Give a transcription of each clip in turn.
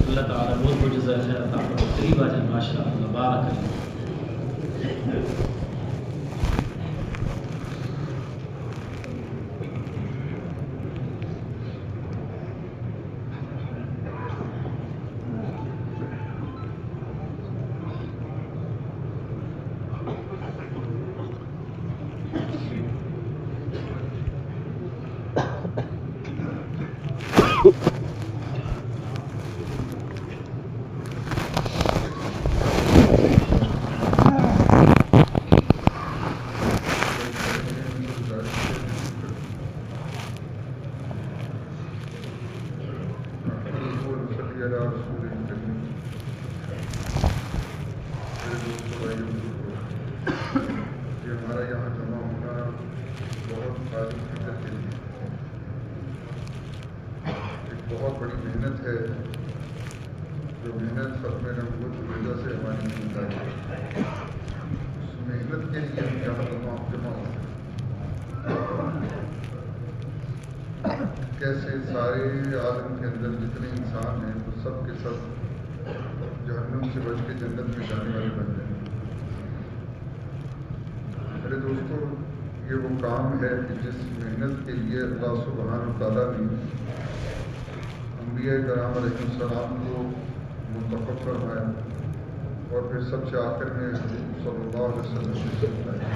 اللہ تعالیٰ بہت بہت جزائے خیر عطا فرمائے. قریب آ جائیں ماشاء اللہ بارک اللہ. ہمارا یہاں جمع ہونا بہت خالی فکر کے لیے ایک بہت بڑی محنت ہے، جو محنت ختم نبوت کی وجہ سے ہماری زندہ ہے. اس محنت کے لیے ہم یہاں جمع ہوتے ہیں. کیسے سارے عالم کے اندر جتنے انسان ہیں وہ سب کے سب جہنم سے بچ کے جنت میں جانے والے بن جائیں. میرے دوستو، یہ وہ کام ہے کہ جس محنت کے لیے اللہ سبحانہ تعالیٰ نے انبیاء کرام علیہ السلام کو منتخب فرمایا اور پھر سب سے آخر میں صلی اللہ علیہ وسلم سے سمجھایا.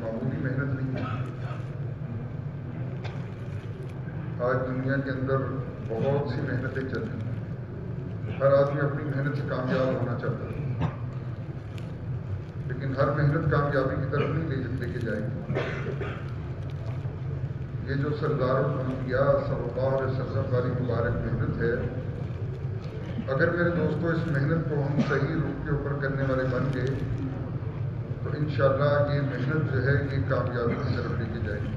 معمولی محنت نہیں ہے. آج دنیا کے اندر بہت سی محنتیں چل رہی ہیں. ہر آدمی اپنی محنت سے کامیاب ہونا چاہتا ہے، لیکن ہر محنت کامیابی کی طرف نہیں لے کے جائے گی. یہ جو سردار الانبیاء صلی اللہ علیہ وسلم والی مبارک محنت ہے، اگر میرے دوستو اس محنت کو ہم صحیح روپ کے اوپر کرنے والے بن گئے تو انشاءاللہ یہ محنت جو ہے یہ کامیابی کی طرف لے کے جائے گی.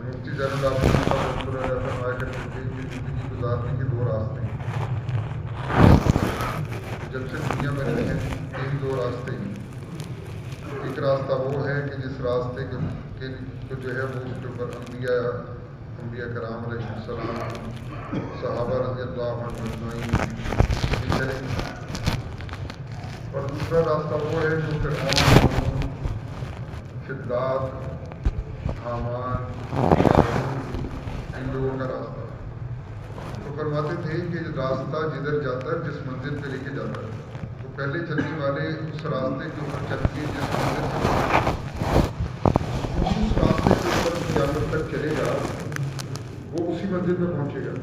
مفتی زین العابدین فرمایا کرتے تھے کہ زندگی گزارنے کے دو راستے ہیں. جب سے دنیا میں رہے ہیں یہی دو راستے ہیں. ایک راستہ وہ ہے کہ جس راستے کو جو ہے وہ اس کے اوپر انبیاء کرام علیہ السلام، صحابہ رضی اللہ عنہم اجمعین چلیں. اور دوسرا راستہ وہ ہے جو فرعون، شداد، حامان، ان لوگوں کا راستہ. تو فرماتے تھے کہ راستہ جدھر جاتا ہے جس منزل پہ لے کے جاتا ہے، تو پہلے چلنے والے اس راستے کے اوپر چل کے جس منزل سے اس راستے کے اوپر قیامت تک چلے گا وہ اسی منزل پہ پہنچے گا.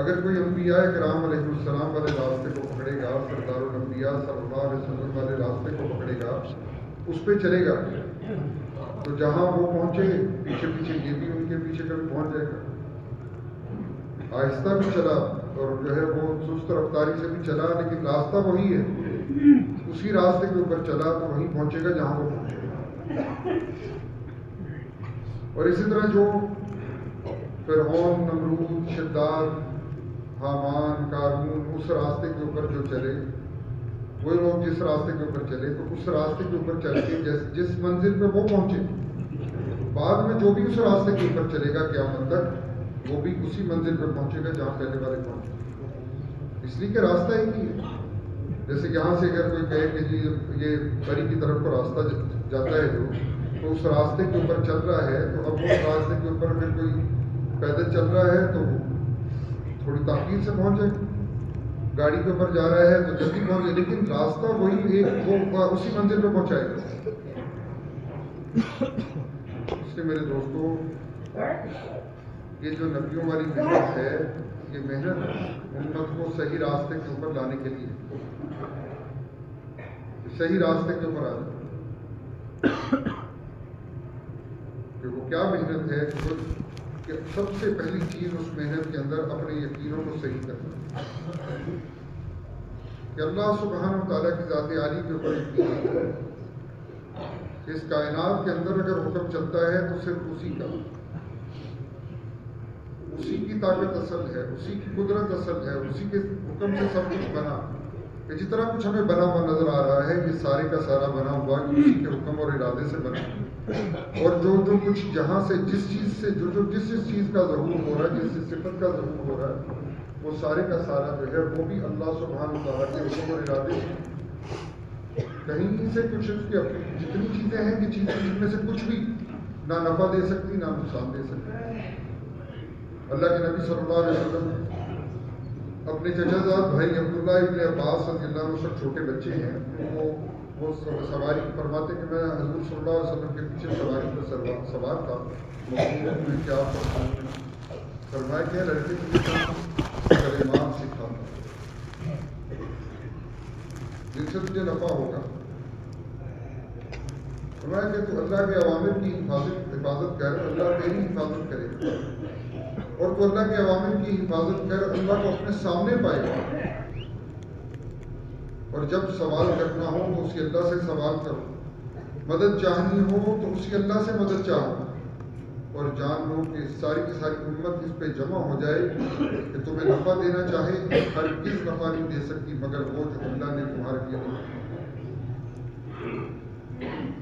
اگر کوئی انبیاء کرام علیہ السلام والے راستے کو پکڑے گا، سردار الانبیاء صلی اللہ علیہ وسلم والے راستے کو پکڑے گا، اس پہ چلے گا، تو جہاں وہ پہنچے پیچھے پیچھے یہ بھی ان کے پیچھے کبھی پہنچ جائے گا. آہستہ بھی چلا اور جو ہے وہ سست رفتاری سے بھی چلا، لیکن راستہ وہی ہے. اسی راستے کے اوپر چلا تو وہیں پہنچے گا جہاں وہ پہنچے گا. اور اسی طرح جو فرعون، نمرود، شداد، حامان، قارون اس راستے کے اوپر جو چلے، وہ لوگ جس راستے کے اوپر چلے تو اس راستے کے اوپر چل کے جس منزل پہ وہ پہنچے، بعد میں جو بھی اس راستے کے اوپر چلے گا قیامت تک وہ بھی اسی منزل پہ پہنچے گا جہاں پہلے والے پہنچے. اس لیے کہ راستہ ایک ہی ہے. جیسے یہاں سے اگر کوئی کہے کہ جی یہ پری کی طرف کو راستہ جاتا ہے جو، تو اس راستے کے اوپر چل رہا ہے، تو اب اس راستے کے اوپر اگر کوئی پیدل چل رہا ہے تو تھوڑی تاخیر سے پہنچ جائے، گاڑی کے اوپر جا رہا ہے تو جلدی پہنچ جائے، لیکن راستہ وہی ایک وہ اسی منزل پہ پہنچائے گا. اس سے میرے دوستو یہ جو نبیوں والی محنت ہے، یہ محنت امت کو صحیح راستے کے اوپر لانے کے لیے، صحیح راستے کے اوپر آنے. کہ وہ کیا محنت ہے کہ سب سے پہلی چیز اس محنت کے اندر اپنے یقینوں کو صحیح کرنا، کہ اللہ سبحانہ تعالیٰ کی ذات عالی کے اوپر یقین ہے کہ اس کائنات کے اندر اگر حکم چلتا ہے تو صرف اسی کا، اسی کی طاقت اصل ہے، اسی کی قدرت اصل ہے، اسی کے حکم سے سب کچھ بنا. کہ جتنا کچھ ہمیں بنا ہوا نظر آ رہا ہے یہ سارے کا سارا بنا ہوا اسی کے حکم اور ارادے سے بنا. اور جو کچھ جہاں سے جس چیز کا ظہور ہو رہا ہے، جس صفت کا ظہور ہو رہا ہے، وہ سارے کا سارا جو ہے وہ بھی اللہ سبحانہ وتعالیٰ کے حکم اور ارادے سے، کہیں سے کچھ اس کی اپنی جتنی چیزیں ہیں کہ چیزیں ان میں سے کچھ بھی نہ نفع دے سکتی نہ نقصان دے سکتی۔ اللہ کے نبی صلی اللہ علیہ وسلم اپنے چچا زاد بھائی عبداللہ ابن عباس رضی اللہ عنہ سب چھوٹے بچے ہیں، وہ سواری فرماتے کہ میں حضور صلی اللہ علیہ وسلم کے پیچھے سواری پر سوار تھا، میں کیا فرمایا کہ لڑکے کے کلمات سکھا جن سے تجھے نفع ہوگا۔ فرمایا کہ تو اللہ کے اوامر کی حفاظت کر، اللہ تیری حفاظت کرے گا، اور تو اللہ کے اوامر کی حفاظت کر، اللہ کو اپنے سامنے پائے گا، اور جب سوال کرنا ہو تو اسی اللہ سے سوال کرو، مدد چاہنی ہو تو اسی اللہ سے مدد چاہو، اور جان لو کہ ساری کی ساری امت اس پہ جمع ہو جائے کہ تمہیں نفع دینا چاہے، ہرگز نفع نہیں دے سکتی مگر وہ جو اللہ نے تمہارے لیے دیا،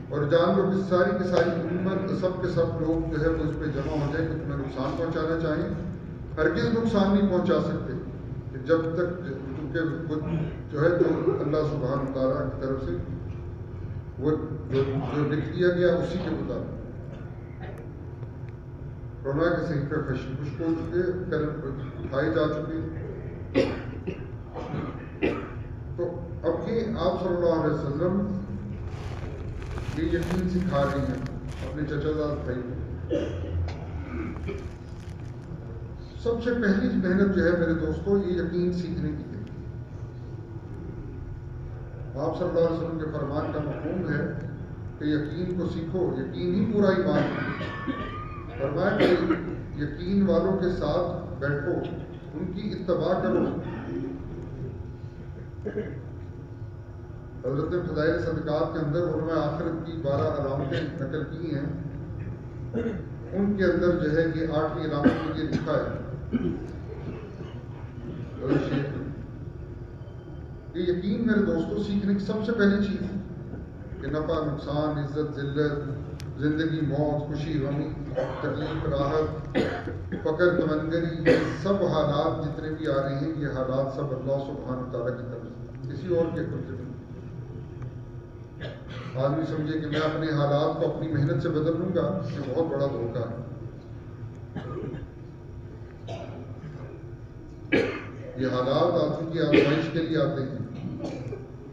اور جان لو کہ ساری کی ساری امت سب کے سب لوگ جو ہے وہ اس پہ جمع ہو جائے کہ تمہیں نقصان پہنچانا چاہیں، ہرگز نقصان نہیں پہنچا سکتے جب تک کیونکہ جو ہے جو اللہ سبحانہ وتعالیٰ کی طرف سے وہ جو لکھ دیا گیا اسی کے مطابق۔ فرمایا کہ صحیفے خشک ہو چکے، اٹھائے جا چکے، تو اب یہ آپ صلی اللہ علیہ وسلم یہ یقین سکھا رہی ہیں اپنے چچا زاد بھائی کو۔ سب سے پہلی محنت جو ہے میرے دوستوں یہ یقین سیکھنے کی ہے۔ آپ صلی اللہ علیہ وسلم کے فرمان کا مفہوم ہے کہ یقین کو سیکھو، یقین ہی پورا ایمان ہے۔ فرمایا کہ یقین والوں کے ساتھ بیٹھو، ان کی اتباع کرو۔ حضرت فضائل صدقات کے اندر علماء آخرت کی 12 علامتیں نقل کی ہیں، ان کے اندر جو ہے یہ 8ویں علامت میں یہ لکھا ہے کہ یقین میرے دوستوں سیکھنے کی سب سے پہلی چیز ہے کہ نفع نقصان، عزت ذلت، زندگی موت، خوشی غمی، تکلیف راحت، فقر تمنگری، یہ سب حالات جتنے بھی آ رہے ہیں یہ حالات سب اللہ سبحانہ وتعالیٰ کی طرف سے، کسی اور کے قبضے میں۔ آدمی سمجھے کہ میں اپنے حالات کو اپنی محنت سے بدل لوں گا، یہ بہت بڑا دھوکہ ہے۔ یہ حالات آدمی کی آزمائش کے لیے آتے ہیں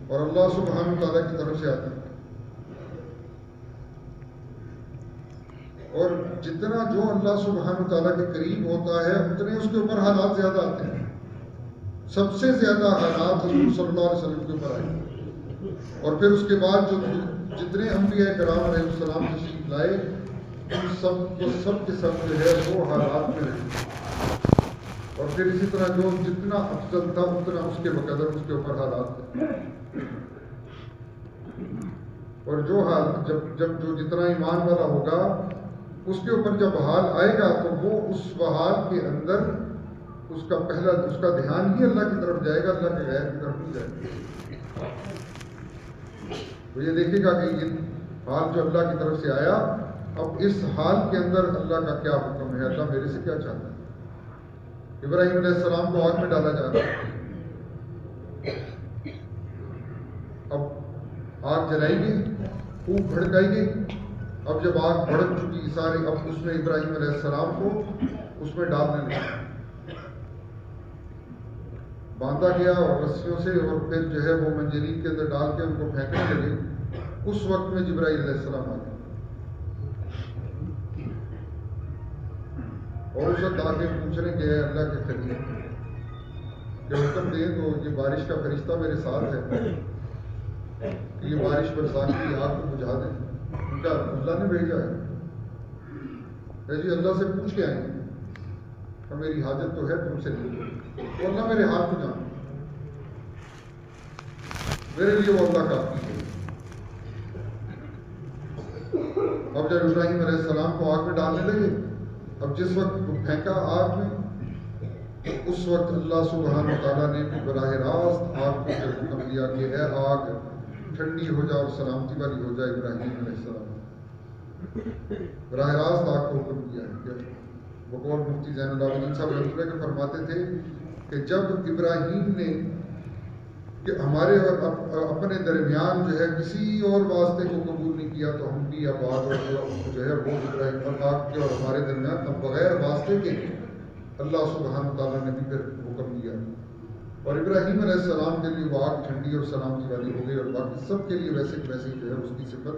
اور اللہ سبحانہ وتعالیٰ کی طرف سے آتے ہیں، اور جتنا جو اللہ سبحانہ وتعالیٰ کے قریب ہوتا ہے اتنے اس کے اوپر حالات زیادہ آتے ہیں۔ سب سے زیادہ حالات حضور صلی اللہ علیہ وسلم کے اوپر آئے، اور پھر اس کے بعد جو جتنے انبیاء کرام علیہ السلام تشریف لائے ان سب کے سب جو ہے وہ حالات میں رہے، اور پھر اسی طرح جو جتنا افضل تھا اتنا اس کے بقدر اس کے اوپر حالات تھے، اور جو حال جب جو جتنا ایمان والا ہوگا اس کے اوپر جب حال آئے گا تو وہ اس حال کے اندر اس کا دھیان ہی اللہ کی طرف جائے گا، اللہ کے غیر کی طرف نہیں جائے گا۔ تو یہ دیکھے گا کہ یہ حال جو اللہ کی طرف سے آیا، اب اس حال کے اندر اللہ کا کیا حکم ہے، اللہ میرے سے کیا چاہتا ہے۔ ابراہیم علیہ السلام کو آگ میں ڈالا جا رہا ہے، اب آگ جلائی گئی، خوب بھڑکائی گئی، اب جب آگ بھڑک چکی سارے، اب اس میں ابراہیم علیہ السلام کو اس میں ڈالنے لگا، باندھا گیا اور رسیوں سے، اور پھر جو ہے وہ منجنیق کے اندر ڈال کے ان کو پھینکنے لگے۔ اس وقت میں جبرائیل علیہ السلام آ گئے اور اس وقت آ کے پوچھنے کے اللہ کے خلیل کہ حکم دیں تو یہ بارش کا فرشتہ میرے ساتھ ہے کہ یہ بارش برسا کے آگ کو بجھا دیں۔ ان کا اللہ نے بھیجا ہے، جی اللہ سے پوچھ کے آئیں گے، میری حاجت تو ہے تم سے نہیں، اور اللہ میرے ہاتھ کو جان، میرے لیے وہ اللہ کافی ہے۔ اب جب ابراہیم علیہ السلام کو آگ میں ڈالنے لگے، اب جس وقت وہ پھینکا آگ میں، اس وقت اللہ سبحانہ وتعالیٰ نے براہ راست آگ کو حکم دیا کہ اے آگ ٹھنڈی ہو جا اور سلامتی والی ہو جائے ابراہیم علیہ السلام۔ براہ راست آگ کو حکم کیا ہے کہ بقول مفتی زین العابدین صاحب رحمۃ اللہ کے فرماتے تھے کہ جب ابراہیم نے کہ ہمارے اور اپنے درمیان جو ہے کسی اور واسطے کو قبول نہیں کیا تو ہم بھی اب آگ جو ہے وہ ابراہیم اور آگ کے اور ہمارے درمیان اب بغیر واسطے کے اللہ سبحانہ تعالیٰ نے بھی پھر حکم دیا اور ابراہیم علیہ السلام کے لیے وہ آگ ٹھنڈی اور سلامتی والی ہو گئی اور باقی سب کے لیے ویسے کہ ویسے جو ہے اس کی صفت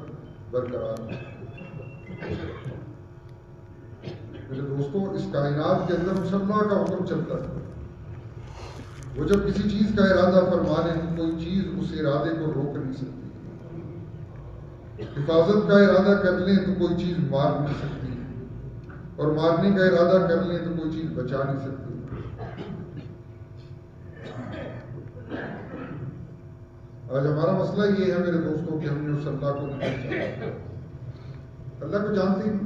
برقرار ہے۔ میرے دوستوں، اس کائنات کے اندر اس اللہ کا حکم چلتا ہے۔ وہ جب کسی چیز کا ارادہ فرما لے تو کوئی چیز اس ارادے کو روک نہیں سکتی، حفاظت کا ارادہ کر لیں تو کوئی چیز مار نہیں سکتی، اور مارنے کا ارادہ کر لیں تو کوئی چیز بچا نہیں سکتی۔ آج ہمارا مسئلہ یہ ہے میرے دوستوں کہ ہم نے اس اللہ کو نہیں پہچانا، اللہ کو جانتے ہیں۔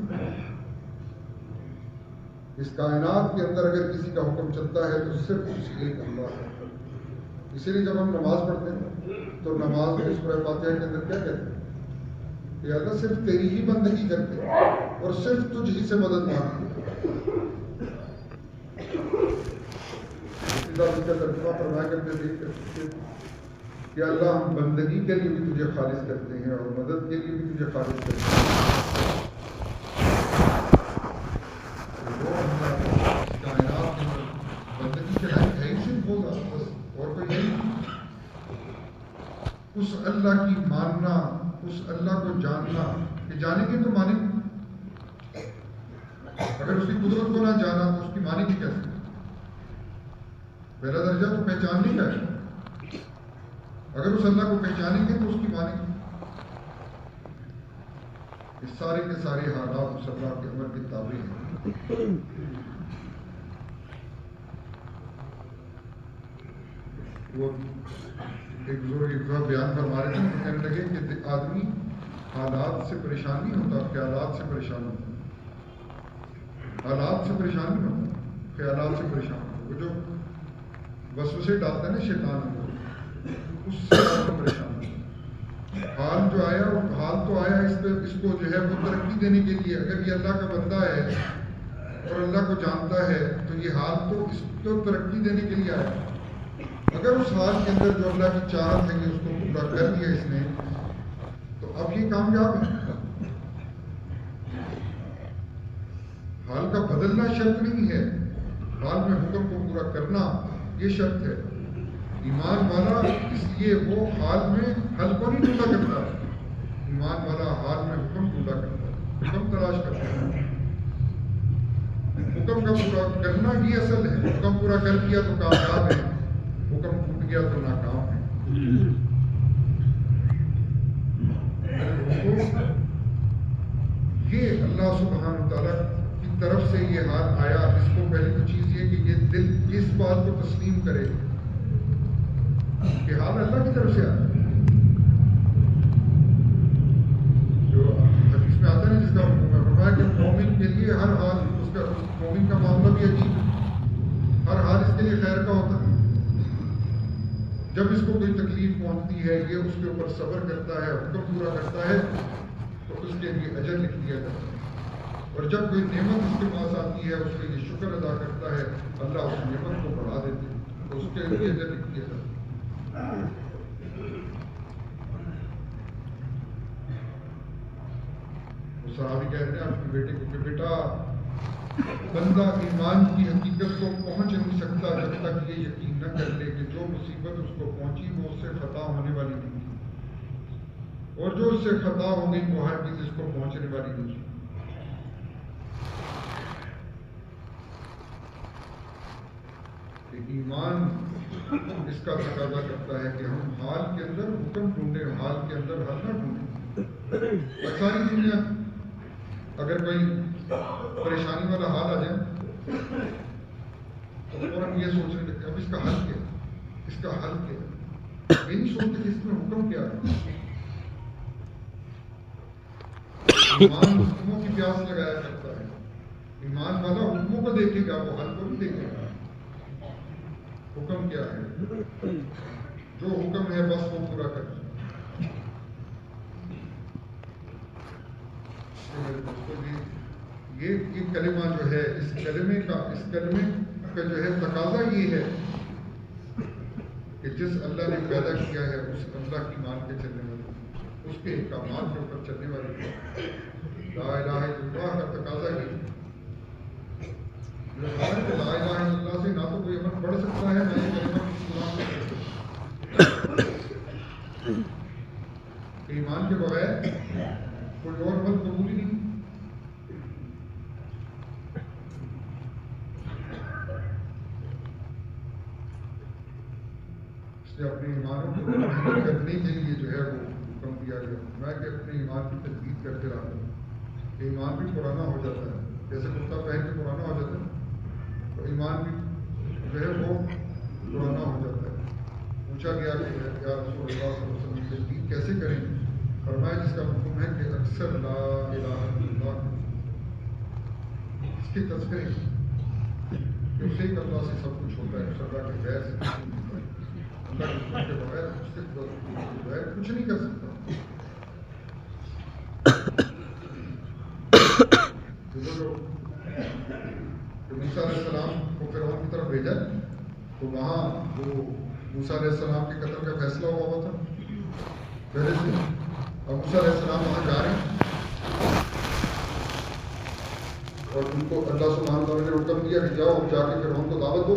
اس کائنات کے اندر اگر کسی کا حکم چلتا ہے تو صرف اس ایک اللہ ہے۔ اسی لیے جب ہم نماز پڑھتے ہیں تو نماز میں سورہ فاتحہ کے اندر کیا کہتے ہیں کہ اللہ صرف تیری ہی بندگی کرتے ہیں اور صرف تجھ ہی سے مدد مانگتے ہیں۔ اس کا ترجمہ فرمایا کرتے تھے کہ اللہ ہم بندگی کے لیے بھی تجھے خالص کرتے ہیں اور مدد کے لیے بھی تجھے خالص کرتے ہیں۔ کائنات کے بندگی کے لائق ہے ہی صرف ہوگا، بس اور کوئی نہیں۔ اس اللہ کی ماننا، اس اللہ کو جاننا، کہ جانیں گے تو مانیں گے۔ اگر اس کی قدرت کو نہ جانا تو اس کی مانیں گے کیسے؟ پہلا درجہ تو پہچاننے کا ہے۔ اگر اس اللہ کو پہچانیں گے تو اس کی مانیں گے۔ اس سارے کے سارے حالات اس اللہ کے امر کے تابع ہیں۔ وہ ایک بزرگ بیان فرما رہے تھے، کہنے لگے کہ آدمی حالات سے پریشان نہیں ہوتا، خیالات سے پریشان ہوتا۔ حالات سے پریشان نہیں ہوتا، خیالات سے پریشان ہوتا۔ وہ جو وسوسے ڈالتا ہے نا شیطان، اس سے پریشان ہوتا۔ حال جو آیا وہ حال تو آیا، اس کو جو ہے وہ ترقی دینے کے لیے، اگر یہ اللہ کا بندہ ہے اور اللہ کو جانتا ہے تو یہ حال تو اس کو ترقی دینے کے لیے آیا۔ اگر اس حال کے اندر جو اللہ کی چاہت ہے کہ اس کو پورا کر دیا اس نے، تو اب یہ کامیاب ہے۔ حال کا بدلنا شرط نہیں ہے، حال میں حکم کو پورا کرنا یہ شرط ہے۔ ایمان والا اس لیے وہ حال میں حل کو نہیں ڈھونڈا کرتا، ایمان والا حال میں حکم ڈھونڈا کرتا ہے، حکم تلاش کرتا ہے۔ حکم کا پورا کرنا یہ اصل ہے۔ حکم پورا کر دیا تو کامیاب ہے، حکم ٹوٹ گیا تو ناکام ہے۔ یہ اللہ سبحانہ تعالیٰ کی طرف سے یہ حال آیا، اس کو پہلی تو چیز یہ کہ یہ دل اس بات کو تسلیم کرے کہ حال اللہ کی طرف سے آیا۔ جو حدیث میں آتا ہے جس کا فرمایا کہ مومن کے لیے ہر حال مومن کا معاملہ بھی عجیب ہے، ہر حال اس کے لیے خیر کا ہوتا ہے۔ جب اس کو کوئی تکلیف پہنچتی ہے یہ اس کے اوپر صبر کرتا ہے، حکم پورا کرتا ہے تو اس کے لیے اجر لکھ دیا جاتا ہے، اور جب کوئی نعمت اس کے پاس آتی ہے اس کے لیے شکر ادا کرتا ہے، اللہ اس نعمت کو بڑھا دیتے ہیں تو اس کے لیے اجر لکھ دیا جاتا ہے۔ وہ صحابی کہہ رہے ہیں اپنے بیٹے کو کہ بیٹا، بندہ ایمان کی حقیقت کو پہنچ نہیں سکتا جب تک یہ یقین نہ کر لے کہ جو مصیبت اس کو پہنچی وہ اس سے خطا ہونے والی نہیں تھی، اور جو اس سے خطا ہو گئی وہ ہر چیز اس کو پہنچنے والی نہیں تھی۔ ایمان اس کا تقاضا کرتا ہے کہ ہم حال کے اندر حکم ڈھونڈیں، حال کے اندر حل نہ ڈھونڈیں۔ ساری دنیا اگر کوئی پریشانی والا حال آ جائے تو فوراً یہ سوچنے لگتے اب اس کا حل کیا، اس کا حل کیا، یہ نہیں سوچتے کہ اس میں حکم کیا ہے۔ ایمان حکموں کی پیاس لگایا کرتا ہے، ایمان والا حکموں کو دیکھے گا، وہ حل کو نہیں دیکھے گا۔ حکم کیا ہے؟ جو حکم ہے بس وہ پورا کرنا۔ میرے دوستوں یہ کلمہ جو ہے اس کلمے کا جو ہے تقاضا یہ ہے کہ جس اللہ نے پیدا کیا ہے اس اللہ کی مان کے چلنے والے، اس کے احکامات کے اوپر چلنے والے، لا الہ الا اللہ کا تقاضا یہ لا الہ الا اللہ سے نہ تو کوئی عمل پڑھ سکتا ہے نہ یہ کلمہ مسلمان کر سکتا ہے۔ ایمان کے بغیر کوئی اور عمل قبول ہی نہیں۔ اس نے اپنے ایمانوں کو تجدید کرنے کے لیے جو ہے وہ حکم دیا گیا، میں کہ اپنے ایمان کی تجدید کرتے رہا ہوں۔ ایمان بھی پرانا ہو جاتا ہے، جیسے کرتا پہن کے پرانا ہو جاتا ہے تو ایمان بھی جو ہے وہ پرانا ہو جاتا ہے۔ پوچھا گیا کہ یا رسول اللہ صلی اللہ علیہ وسلم تجدید کیسے کریں؟ فرمایا جس کا حکم ہے کہ اکثر لا الہ الا اللہ، اس کے تذکرے کہ اسے ایک اللہ سے سب کچھ ہوتا ہے، اس اللہ کے غیر سے کچھ نہیں ہوتا ہے، اللہ کے حکم کے بغیر اس کے بغیر کچھ نہیں کر سکتا۔ موسیٰ علیہ السلام کو فرعون کی طرف بھیجا تو وہاں جو موسیٰ علیہ السلام کے قتل کا فیصلہ ہوا تھا پہلے سے، اب موسیٰ علیہ السلام وہاں جا رہے ہیں اور ان کو اللہ سبحانہ وتعالیٰ نے حکم دیا کہ جاؤ اب جا کے فرعون کو دعوت دو۔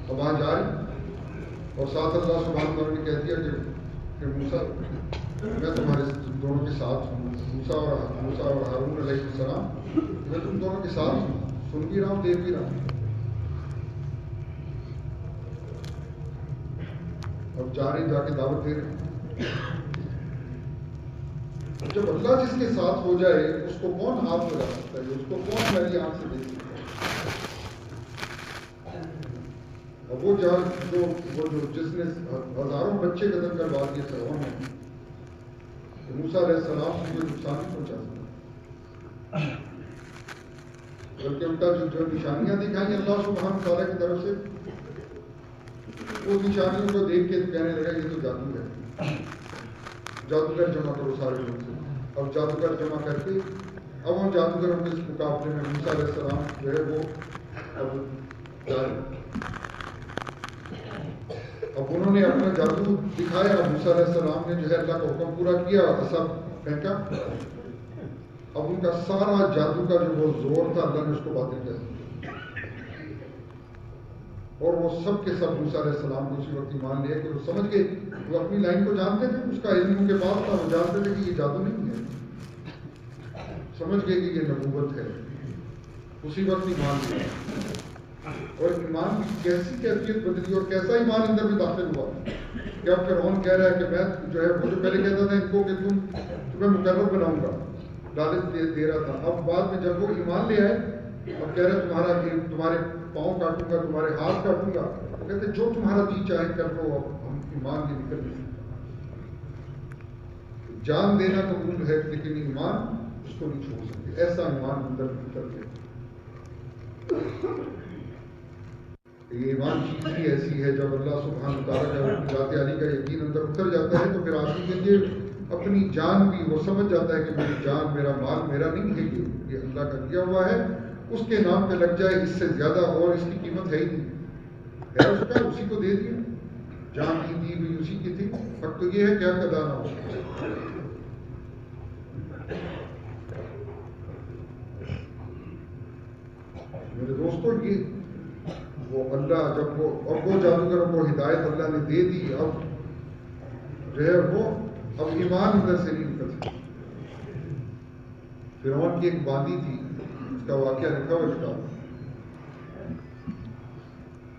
اب وہاں جا رہے ہیں اور ساتھ اللہ سبحانہ وتعالیٰ نے کہہ دیا کہ موسیٰ میں تمہارے دونوں کے ساتھ ہوں، موسیٰ اور ہارون علیہ السلام میں تم دونوں کے ساتھ ہوں، سن بھی رہا ہوں دیکھ بھی رہا ہوں۔ اب جا رہے جا کے دعوت دے رہے ہیں۔ جب اللہ جس کے ساتھ ہو جائے اس کو کون ہاتھ لگا سکتا ہے، اس کو کون میری آنکھ سے دیکھ سکتا ہے؟ اب وہ جس نے ہزاروں بچے قتل کروا دیے فرعون نے، موسیٰ علیہ السلام کو کوئی نقصان نہیں پہنچا سکتا، بلکہ ان کا جو نشانیاں دکھائیں اللہ سبحانہ تعالیٰ کی طرف سے، وہ نشانیوں کو دیکھ کے کہنے لگا یہ تو جادو ہے، جادوگر جمع کرو سارے لوگ سے۔ اب جادوگر جمع کر کے اب ہم جادوگروں کے اس مقابلے میں موسیٰ علیہ السلام جو ہے وہ اب جا رہے، اب انہوں نے اپنا جادو دکھایا۔ موسیٰ علیہ السلام نے جو ہے اللہ کا حکم پورا کیا، عصا پھینکا، اب ان کا سارا جادو کا جو وہ زور تھا اللہ نے اس کو باطل کر دیا، اور وہ سب کے سب موسیٰ علیہ السلام کو اسی وقت ایمان لیا کہ وہ سمجھ گئے، وہ اپنی لائن کو جانتے تھے، اس کا علم ان کے پاس تھا، وہ جانتے تھے کہ یہ جادو نہیں ہے، سمجھ گئے کہ یہ نبوت ہے، اسی وقت ایمان لیا۔ اور ایمان کی کیسی کیفیت بدلی اور کیسا ایمان اندر میں داخل ہوا کہ اب فرعون کہہ رہا ہے کہ میں جو ہے وہ جو پہلے کہتا تھا ان کو کہ تمہیں مقرر بناؤں گا، لالچ دے رہا تھا، اب بعد میں جب وہ ایمان لے آئے اب کہہ رہے تمہارے پاؤں کاٹوں گا، تمہارے ہاتھ کاٹوں گا، وہ کہتے جو تمہارا جی چاہے کر لو، اب ہم ایمان کی نکل نہیں سکتا، جان دینا قبول ہے لیکن ایمان اس کو نہیں چھوڑ سکتے، ایسا ایمان اندر نکل گیا۔ یہ ایمان چیز ہی ایسی ہے جب اللہ سبحانہ تعالیٰ کا ذات عالی کا یقین اندر اتر جاتا ہے تو پھر آدمی کے لیے اپنی جان بھی وہ سمجھ جاتا ہے کہ میری جان میرا مال میرا نہیں ہے، یہ اللہ کا دیا ہوا ہے، اس کے نام پہ لگ جائے اس سے زیادہ اور اس کی قیمت ہے ہی نہیں، ہے اس کا، اسی کو دے دیا، جان کی دی ہوئی اسی کی تھی، اب تو یہ ہے کیا ادا نہ ہو۔ میرے دوستوں یہ وہ اللہ جب وہ جادوگروں کو ہدایت اللہ نے دے دی، اب جو ہے وہ اب ایمان اندر سے نہیں نکل سکتا۔ فرعون کی ایک باندی تھی، اس کا واقعہ لکھا ہوا کتاب،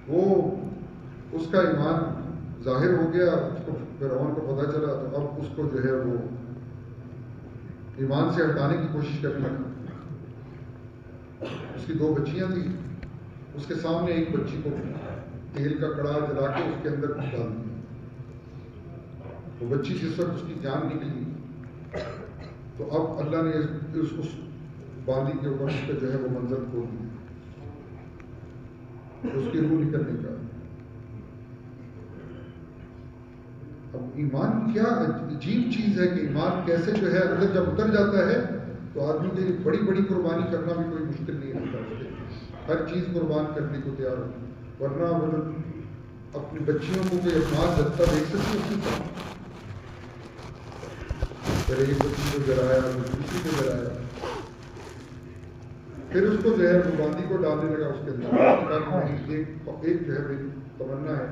وہ اس کا ایمان ظاہر ہو گیا، اس کو فرعون کو پتہ چلا تو اب اس کو جو ہے وہ ایمان سے ہٹانے کی کوشش کرنے لگا۔ اس کی 2 بچیاں تھیں، اس کے سامنے ایک بچی کو تیل کا کڑاہ جلا کے اس کے اندر ڈال دیا، وہ بچی جس وقت اس کی جان نکلی تو اب اللہ نے اس باندی کے اوپر اس پہ جو ہے وہ منظر کھول دیا، اس کی روح نکلنے کا۔ اب ایمان کیا عجیب چیز ہے کہ ایمان کیسے جو ہے اندر جب اتر جاتا ہے تو آدمی کے لیے بڑی بڑی قربانی کرنا بھی کوئی مشکل نہیں ہوتا، ہر چیز قربان کرنے کو تیار ہو، ورنہ وہ اپنی بچیوں کو کوئی اپنا جلتا دیکھ سکتے اس کی پہلے ایک بچی کو جلایا دوسری کو جلایا، پھر اس کو جو ہے قربانی کو ڈالنے لگا اس کے اندر، ایک جو ہے میری تمنا ہے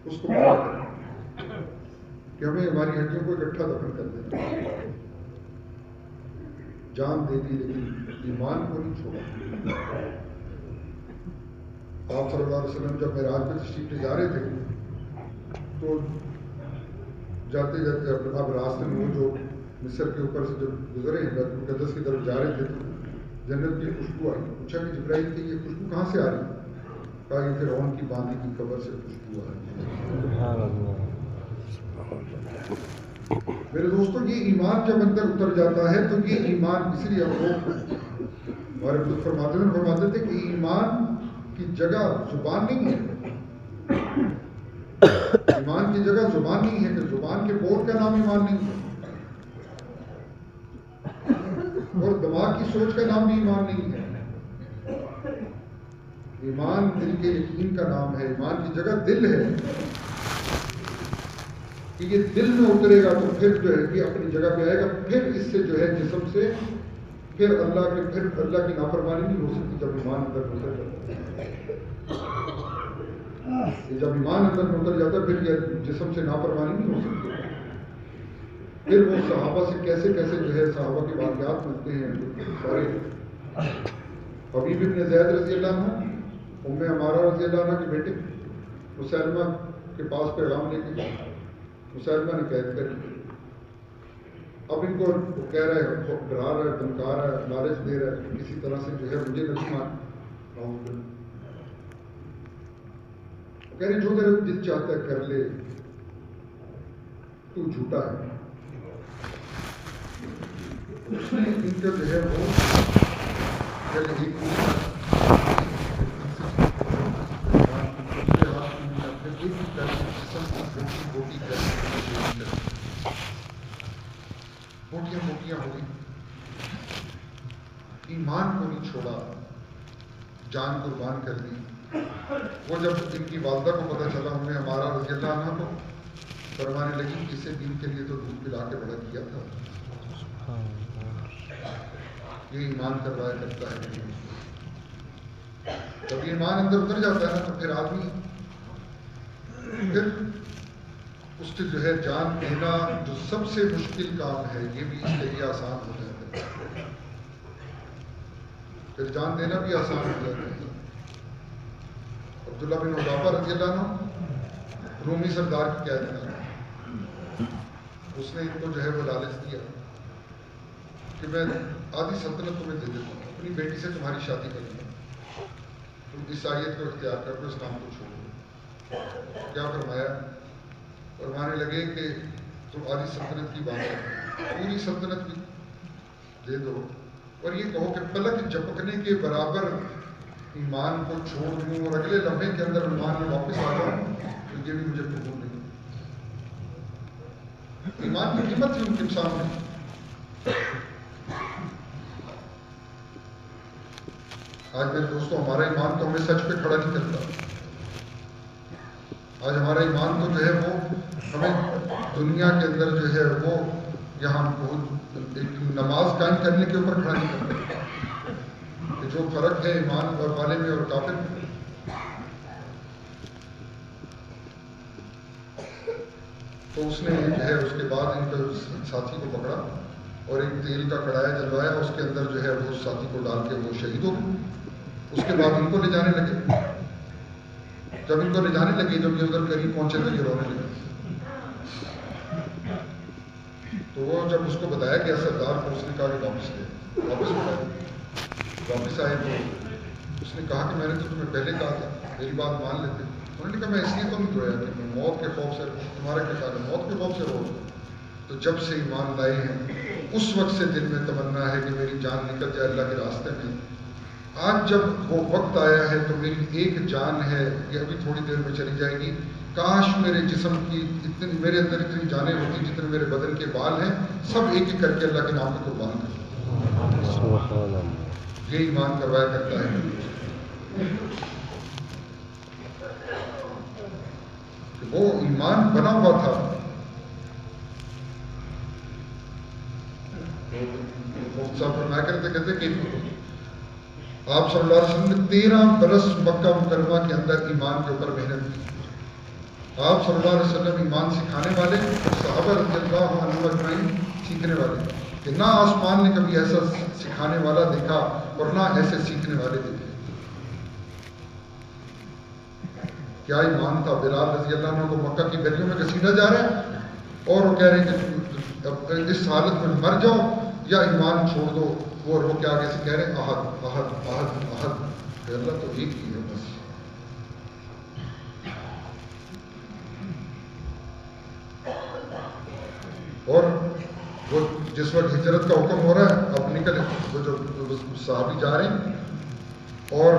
اس کو پورا کریں کہ ہمیں ہماری ہڈیوں کو اکٹھا دفن کر دینا، جان دے دی لیکن ایمان کو نہیں چھوڑا۔ آپ صلی اللہ علیہ وسلم جب معراج پہ تشریف لے جا رہے تھے تو جاتے جاتے اب راستے میں وہ جو مصر کے اوپر سے جب گزرے ہیں بیت المقدس کی طرف جا رہے تھے تو جنت کی خوشبو آئی، پوچھا کہ جبرائیل کہ یہ خوشبو کہاں سے آ رہی ہے؟ کہا یہ فرعون کی باندھی کی قبر سے خوشبو آ رہی ہے۔ میرے دوستوں یہ ایمان جب اندر اتر جاتا ہے تو یہ ایمان، اس لیے وہ ہمارے بزرگ فرماتے تھے کہ ایمان کی جگہ زبان نہیں ہے، ایمان کی جگہ زبان نہیں ہے، کہ زبان کے بول کا نام ایمان نہیں ہے، اور دماغ کی سوچ کا نام بھی ایمان نہیں ہے۔ ایمان دل کے یقین کا نام ہے، ایمان کی جگہ دل ہے، کہ یہ دل میں اترے گا تو پھر جو ہے کہ اپنی جگہ پہ آئے گا، پھر اس سے جو ہے جسم سے پھر اللہ کی نافرمانی نہیں ہو سکتی جب ایمان اندر اتر جاتا ہے۔ جب ایمان اندر اتر جاتا ہے پھر یہ جسم سے نافرمانی نہیں ہو سکتی۔ پھر وہ صحابہ سے کیسے کیسے جو ہے صحابہ کے واقعات ملتے ہیں سارے۔ حبیب ابن زید رضی اللہ عنہ ام عمارہ رضی اللہ عنہ کے بیٹے مسلمہ کے پاس پیغام لے کے گئے، مسلمہ نے قید کر لی، اب ان کو کہہ رہا ہے، ڈرا رہا ہے، دھمکا رہا ہے، لالچ دے رہا ہے، کسی طرح سے جو ہے مجھے نہیں مان، کہہ رہے جو میرا دل چاہتا ہے کر لے، تو جھوٹا ہے۔ اس نے ان کا جو ہے وہ موٹیاں ہو گئی، ایمان کو نہیں چھوڑا، جان قربان کر دی۔ وہ جب ان کی والدہ کو پتہ چلا، ہم نے ہمارا رضی اللہ عنہ کو فرمانے لگی کسی دین کے لیے تو دودھ پلا کے بڑا کیا تھا، یہ ایمان کروایا کرتا ہے۔ جب یہ ایمان اندر اتر جاتا ہے تو پھر آدمی پھر اس سے جو ہے جان دینا جو سب سے مشکل کام ہے یہ بھی اس کے لیے آسان ہو جاتا ہے، پھر جان دینا بھی آسان ہو جاتا ہے۔ عبداللہ بن حذافہ رضی اللہ عنہ رومی سردار کی قید میں، اس نے ان کو جو ہے وہ لالچ دیا کہ میں آدھی سلطنت تمہیں دے دیتا ہوں، اپنی بیٹی سے تمہاری شادی کر لوں، تم اس آیت کو اختیار کر دو، اس کام کو چھوڑو۔ کیا فرمایا؟ فرمانے لگے کہ تم آدھی سلطنت کی بات ہے، پوری سلطنت بھی دے دو، اور یہ کہو کہ پلک جھپکنے کے برابر ایمان کو چھوڑ دوں اور اگلے لمحے کے اندر ایمان میں واپس آ جاؤں، تو یہ بھی مجھے قبول نہیں۔ ایمان کی قیمت تھی ان کے سامنے۔ آج میرے دوستوں ہمارا ایمان تو ہمیں سچ پہ کھڑا نہیں کرتا، آج ہمارا ایمان تو جو ہے وہ ہمیں دنیا کے اندر جو ہے وہ یہاں ایک نماز قائم کرنے کے اوپر کھڑا نہیں کرتا، کہ جو فرق ہے ایمان والے میں اور کافر میں۔ تو اس نے جو ہے اس کے بعد ان کے ساتھی کو پکڑا اور ایک تیل کا کڑایا جلوایا، اس کے اندر جو ہے وہ ساتھی کو ڈال کے وہ شہید ہو گئے۔ اس کے بعد ان کو لے جانے لگے، جب ان کو لے جانے لگے، جب یہ ادھر قریب پہنچے تو یہ رونے لگے۔ تو وہ جب اس کو بتایا کہ سردار کو، اس نے کہا کہ واپس لے، واپس آئے تو اس نے کہا کہ میں نے تو تمہیں پہلے کہا تھا میری بات مان لیتے۔ انہوں نے کہا میں اس لیے تو نہیں رویا کہ میں موت کے خوف سے، تمہارا کیا خیال ہے موت کے خوف سے رو؟ تو جب سے ایمان لائے ہیں اس وقت سے دل میں تمنا ہے کہ میری جان نکل جائے اللہ کے راستے میں۔ آج جب وہ وقت آیا ہے تو میری ایک جان ہے، یہ ابھی تھوڑی دیر میں چلی جائے گی، کاش میرے جسم کی اتنی میرے اندر اتنی جانیں ہوتی جتنے میرے بدن کے بال ہیں، سب ایک ایک کر کے اللہ کے نام کو قربان کر. یہ ایمان کروایا کرتا ہے. کہ وہ ایمان بنا ہوا تھا. صاحب فرمایا کرتے کہتے کہ آپ صلی اللہ علیہ وسلم نے 13 برس مکہ مکرمہ کے اندر ایمان کے اوپر محنت کی. آپ صلی اللہ علیہ وسلم ایمان سکھانے والے، صحابہ رضی اللہ عنہم اجمعین سیکھنے والے. کہ نہ آسمان نے کبھی ایسا سکھانے والا دیکھا اور نہ ایسے سیکھنے والے دیکھے. کیا ایمان تھا. بلال رضی اللہ عنہ کو مکہ کی گلیوں میں گھسیٹا جا رہا ہے اور وہ کہہ رہے ہیں کہ اس حالت میں مر جاؤ یا ایمان چھوڑ دو. وہ رو کے آگے سے کہہ رہے ہیں احد احد احد احد. اللہ تو ایک ہی ہے بس. اور وہ جس وقت ہجرت کا حکم ہو رہا ہے اب نکلے، وہ جو صحابی جا رہے ہیں اور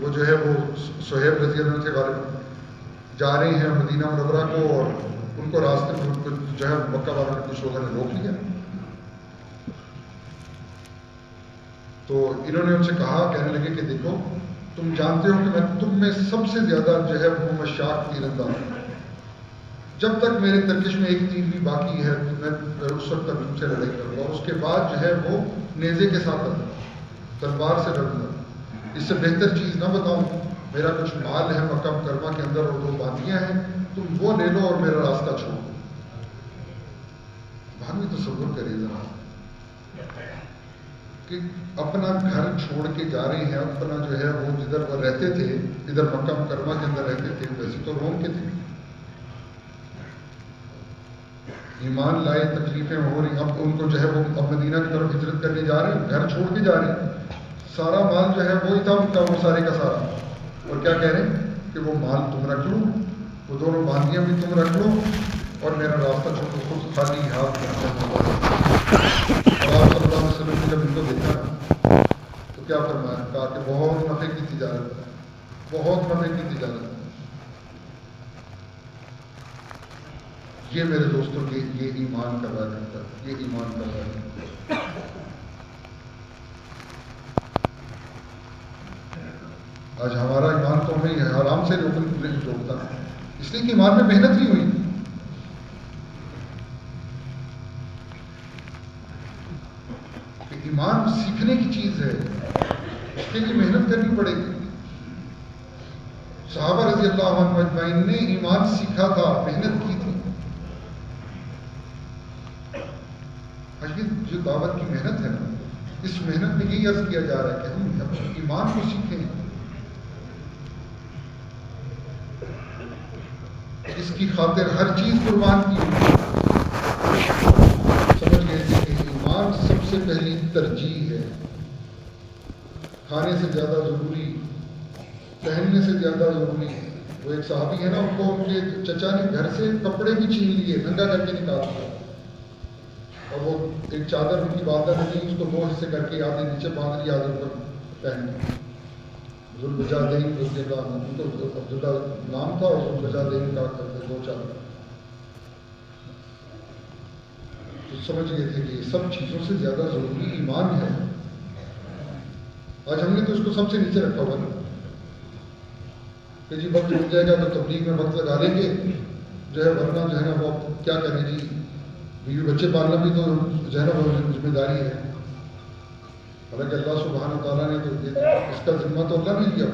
وہ جو ہے وہ صہیب رضی اللہ عنہ سے غالب جا رہے ہیں مدینہ منورہ کو، اور ان کو راستے میں ان کو جو ہے مکہ والوں نے کچھ لوگوں نے روک لیا. تو انہوں نے ان سے کہا، کہنے لگے کہ دیکھو تم جانتے ہو کہ میں تم میں سب سے زیادہ جو ہے وہ مشاق تیر انداز ہوں. جب تک میرے ترکش میں ایک تیر بھی باقی ہے میں اس وقت تک تم سے لڑائی کروں گا. اور اس کے بعد جو ہے وہ نیزے کے ساتھ لڑوں گا، تلوار سے لڑوں گا. اس سے بہتر چیز نہ بتاؤں. میرا کچھ مال ہے مکہ مکرمہ کے اندر اور 2 باندیاں ہیں، تم وہ لے لو اور میرا راستہ چھوڑ دو. بھائی تصور کرے ذرا کہ اپنا گھر چھوڑ کے جا رہے ہیں. اپنا جو ہے وہ جدھر وہ رہتے تھے، ادھر مکہ مکرمہ کے اندر رہتے تھے، ویسے تو روم کے تھے. ایمان لائے، تکلیفیں ہو رہی. اب ان کو جو ہے وہ اب مدینہ کی طرف ہجرت کرنے جا رہے ہیں، گھر چھوڑ کے جا رہے ہیں. سارا مال جو ہے وہی تھا ان کا، وہ سارے کا سارا. اور کیا کہہ رہے ہیں کہ وہ مال تم رکھ لو، وہ 2 باندیاں بھی تم رکھ لو اور میرا راستہ چھوڑ دو. خود خالی ہاتھ. اور آپ صلی اللہ علیہ وسلم نے جب ان کو دیکھا تو کیا فرمایا؟ کہا کہ بہت نفع کی تجارت ہے، بہت نفع کی تجارت ہے. یہ میرے دوستوں یہ ایمان کروا کرتا ہے، یہ ایمان کروا کرتا ہے. آج ہمارا ایمان تو ہمیں آرام سے روکتا ہے، اس لیے کہ ایمان میں محنت نہیں ہوئی. کہ ایمان سیکھنے کی چیز ہے، اس کے لیے محنت کرنی پڑے گی. صحابہ رضی اللہ عنہ اجمعین نے ایمان سیکھا تھا، محنت کی تھی. جو دعوت کی محنت ہے نا، اس محنت میں یہی عرض کیا جا رہا ہے کہ ہم ایمان کو سیکھیں، اس کی خاطر ہر چیز قربان کی. سمجھ گئے تھے کہ ایمان سب سے پہلی ترجیح ہے. کھانے سے زیادہ ضروری، پہننے سے زیادہ ضروری. وہ ایک صحابی ہے نا، ان کو ان کے چچا نے گھر سے کپڑے بھی چھین لیے، ننگا کر کے نکال دیا. اور وہ ایک چادر ان کی والدہ نے دی، اس کو 2 حصے کر کے آدھے نیچے باندھ لی، آدھے اوپر پہن لی. ذوالبجادین رضی اللہ عنہ، ان کو عبداللہ نام تھا اور ذوالبجادین کا کرتے 2 چادر. تو سمجھ گئے تھے کہ یہ سب چیزوں سے زیادہ ضروری ایمان ہے. آج ہم نے تو اس کو سب سے نیچے رکھا ہوا نا کہ جی وقت مل جائے گا تو تبلیغ میں وقت لگا لیں گے جو ہے، ورنہ جو ہے نا وہ کیا کریں جی، بیوی بچے پالنا بھی تو جو ہے نا وہ ذمہ داری ہے. حالانکہ اللہ سبحانہ تعالیٰ نے تو اس کا ذمہ تو اللہ نے لیا.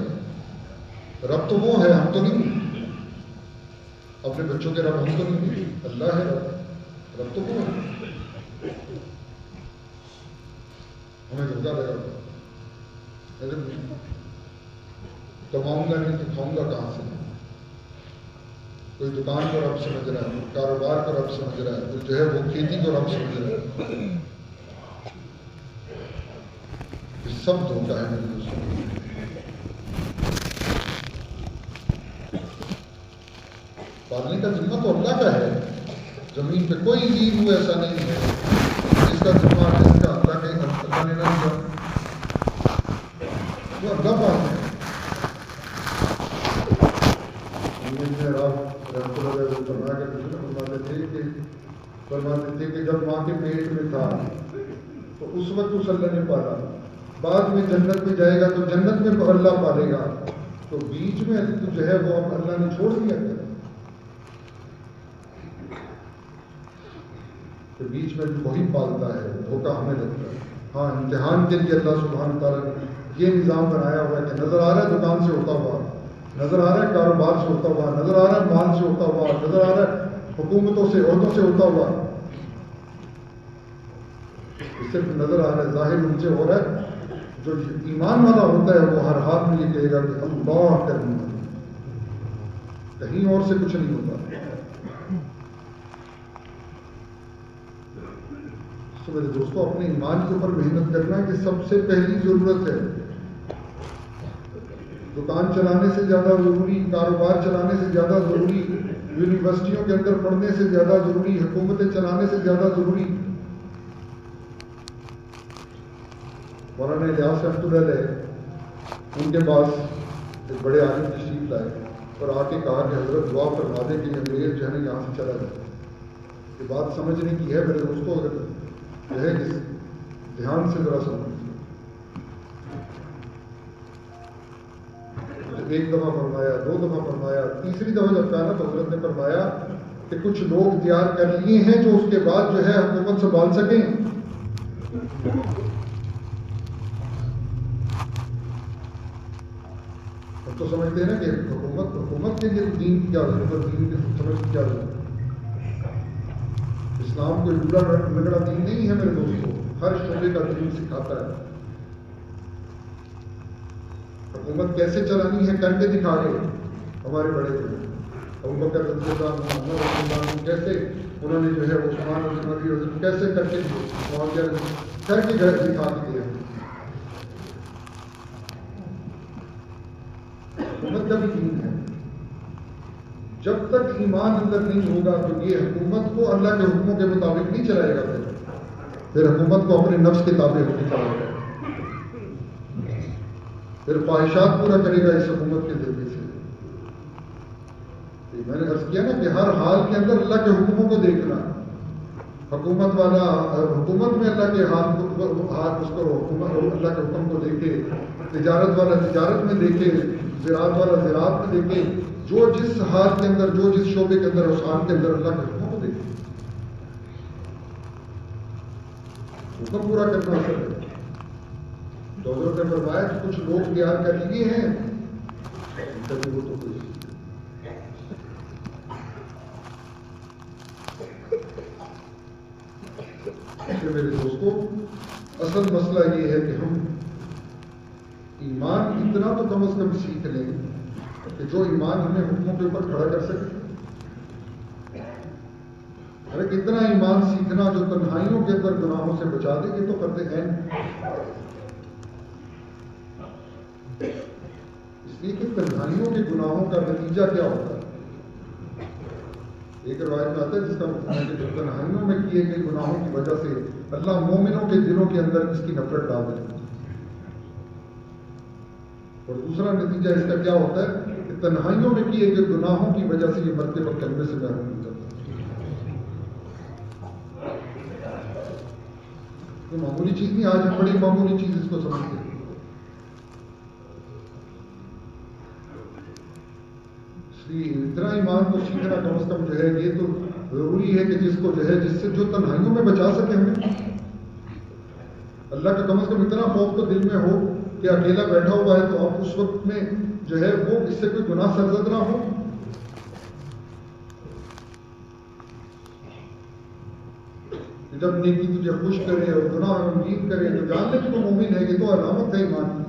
رب تو وہ ہے، ہم تو نہیں. اپنے بچوں کے رب ہم تو نہیں، اللہ ہے رب. رب تو وہ ہے. ہمیں دھوکہ لگا کماؤں گا نہیں تو کھاؤں گا کہاں سے. کوئی دکان کو رب سمجھ رہا ہے، کاروبار کو رب سمجھ رہا ہے، کوئی جو ہے وہ کھیتی کو رب سمجھ رہا ہے. یہ سب دھوکہ ہے میرے دوستوں. پالنے کا ذمہ تو اللہ کا ہے. زمین پہ کوئی جیو ایسا نہیں ہے جس کا ذمہ جس کا اللہ کے اللہ نے نہ دیا. وہ اللہ پالتے ہیں. رب فرماتے تھے کہ جب ماں کے پیٹ میں تھا تو اس وقت اس اللہ نے پالا، بعد میں جنت میں جائے گا تو جنت میں اللہ پالے گا، تو بیچ میں جو ہے وہ اب اللہ نے چھوڑ دیا ہے کہ بیچ میں بھی وہی پالتا ہے، دھوکہ ہمیں لگتا ہے۔ ہاں، امتحان کے لیے اللہ سبحانہ تعالیٰ نے یہ نظام بنایا ہوا ہے کہ نظر آ رہا ہے دکان سے ہوتا ہوا، نظر آ رہا ہے کاروبار سے ہوتا ہوا، نظر آ رہا ہے مال سے ہوتا ہوا، نظر آ رہا ہے حکومتوں سے، عہدوں سے ہوتا ہوا، صرف نظر آ رہا ہے، ظاہر ان سے ہو رہا ہے۔ جو ایمان والا ہوتا ہے وہ ہر حال میں یہ کہے گا کہ اللہ کریم، کہیں اور سے کچھ نہیں ہوتا۔ تو میرے دوستوں، اپنے ایمان کے اوپر محنت کرنا کہ سب سے پہلی ضرورت ہے۔ دکان چلانے سے زیادہ ضروری، کاروبار چلانے سے زیادہ ضروری، یونیورسٹیوں کے اندر پڑھنے سے زیادہ ضروری، حکومتیں چلانے سے زیادہ ضروری۔ مولانا الیاس رحمۃ اللہ علیہ، ان کے پاس ایک بڑے عالم تشریف لائے اور آ کے کہا کہ حضرت دعا فرما دے کہ انگریز جو ہے نا یہاں سے چلا جائے۔ یہ بات سمجھنے کی ہے میرے دوستوں، اگر جو ہے دھیان سے ذرا سمجھ۔ ایک دفعہ فرمایا، دو دفعہ فرمایا، تیسری دفعہ جب کہا تو حضرت نے فرمایا کہ کچھ لوگ تیار کر لیے ہیں جو اس کے بعد جو ہے حکومت سنبھال سکیں۔ اب تو سمجھتے ہیں نا کہ حکومت کے لیے دین کی کیا ضرورت، دین کی سمجھ کی کیا ضرورت۔ اسلام کوئی بوڑھا لگڑا دین نہیں ہے میرے دوستوں، ہر شعبے کا دین سکھاتا ہے۔ حکومت کیسے چلانی ہے کر کے دکھا گئے ہمارے بڑے بڑے ابوبکر رضی اللہ عنہ، عمر رضی اللہ عنہ، کیسے انہوں نے جو ہے عثمان رضی اللہ عنہ کیسے کر کے دکھا کے دیا۔ حکومت کا بھی دین ہے، جب تک ایمان اندر نہیں ہوگا تو یہ حکومت کو اللہ کے حکموں کے مطابق نہیں چلائے گا، پھر حکومت کو اپنے نفس کے تابع ہو کے چلائے گا، پھر خواہشات پورا کرے گا اس حکومت کے ذریعے سے۔ میں نے عرض کیا نا کہ ہر حال کے اندر اللہ کے حکموں کو دیکھنا، حکومت والا حکومت میں اللہ کے ہاتھ اس کو اللہ کے حکم کو دیکھے، تجارت والا تجارت میں دیکھے، زراعت والا زراعت میں دیکھے، جو جس حال کے اندر، جو جس شعبے کے اندر، اس حال کے اندر اللہ کے حکموں کو دیکھے۔ حکم پورا کرنا اثر ہے۔ تو حضرت نے فرمایا کہ کچھ لوگ تیار کر لیے ہیں، کبھی وہ تو کوئی میرے دوستوں، اصل مسئلہ یہ ہے کہ ہم ایمان اتنا تو کم از کم سیکھ لیں کہ جو ایمان ہمیں حکموں کے اوپر کھڑا کر سکے۔ ارے اتنا ایمان سیکھنا جو تنہائیوں کے اندر گناہوں سے بچا دے، یہ تو فرض عین۔ اس لیے کہ تنہائیوں کے گناہوں کا نتیجہ کیا ہوتا ہے؟ ایک روایت میں آتا ہے جس کا مطلب ہے کہ تنہائیوں میں کیے گئے گناہوں کی وجہ سے اللہ مومنوں کے دلوں کے اندر اس کی نفرت ڈال دیتا ہے، اور دوسرا نتیجہ اس کا کیا ہوتا ہے کہ تنہائیوں میں کیے گئے گناہوں کی وجہ سے یہ مرتے وقت کلمے سے محروم ہو جاتا ہے۔ یہ معمولی چیز نہیں، آج ہم بڑی معمولی چیز اس کو سمجھتے ہیں۔ اتنا ایمان کو سیکھنا کم از کم جو ہے یہ تو ضروری ہے کہ جس کو جو ہے جس سے جو تنہائیوں میں بچا سکے ہمیں اللہ کا، کم از کم اتنا خوف تو دل میں ہو کہ اکیلا بیٹھا ہوا ہے تو اب اس وقت میں جو ہے وہ اس سے کوئی گناہ سرزد نہ ہو۔ جب نیکی تجھے خوش کرے اور گناہ غمگین کرے تو جان لے کہ تو مومن ہے، یہ تو علامت ہے ایمان کی۔